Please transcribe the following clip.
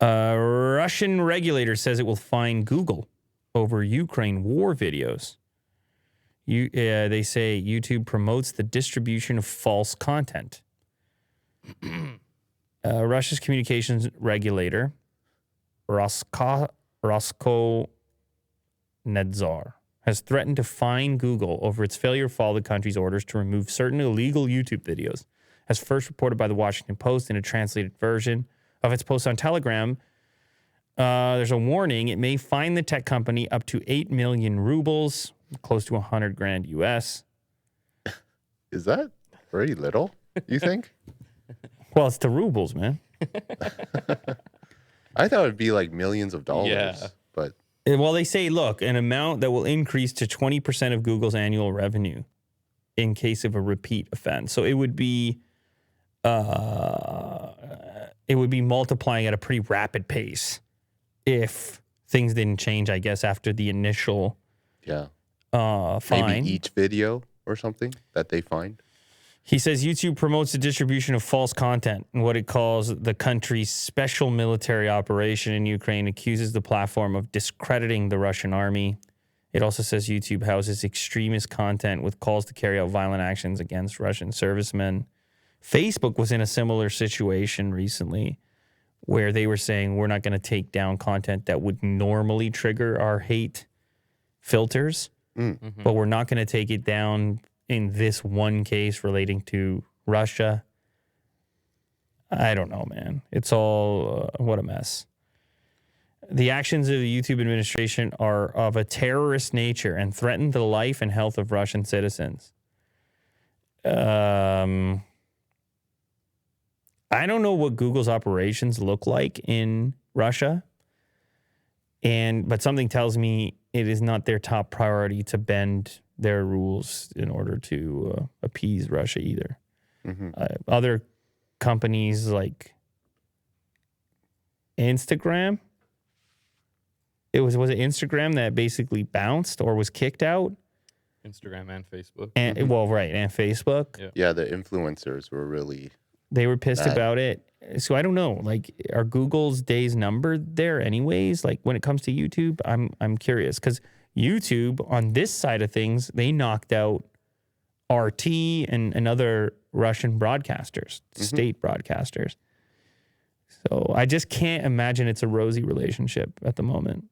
A Russian regulator says it will fine Google over Ukraine war videos. They say YouTube promotes the distribution of false content. Russia's communications regulator, Roskomnadzor, has threatened to fine Google over its failure to follow the country's orders to remove certain illegal YouTube videos. As first reported by the Washington Post in a translated version of its post on Telegram, there's a warning. It may fine the tech company up to 8 million rubles, close to $100,000 US. Is that very little, you think? Well, it's the rubles, man. I thought it'd be like millions of dollars. Yeah. But Well, they say, look, an amount that will increase to 20% of Google's annual revenue in case of a repeat offense. So it would be multiplying at a pretty rapid pace if things didn't change, I guess, after the initial fine. maybe each video or something that they find. He says YouTube promotes the distribution of false content in what it calls the country's special military operation in Ukraine, accuses the platform of discrediting the Russian army. It also says YouTube houses extremist content with calls to carry out violent actions against Russian servicemen. Facebook was in a similar situation recently where they were saying we're not going to take down content that would normally trigger our hate filters, but we're not going to take it down in this one case relating to Russia. I don't know, man. It's all, what a mess. The actions of the YouTube administration are of a terrorist nature and threaten the life and health of Russian citizens. I don't know what Google's operations look like in Russia, but something tells me it is not their top priority to bend their rules in order to appease Russia either. Other companies like Instagram, was it Instagram that basically bounced or was kicked out? Instagram and Facebook. And and Facebook. Yeah, the influencers were really... They were pissed about it. So I don't know. Like, are Google's days numbered there anyways? Like, when it comes to YouTube, I'm curious. Because YouTube, on this side of things, they knocked out RT and other Russian broadcasters, state broadcasters. So I just can't imagine it's a rosy relationship at the moment.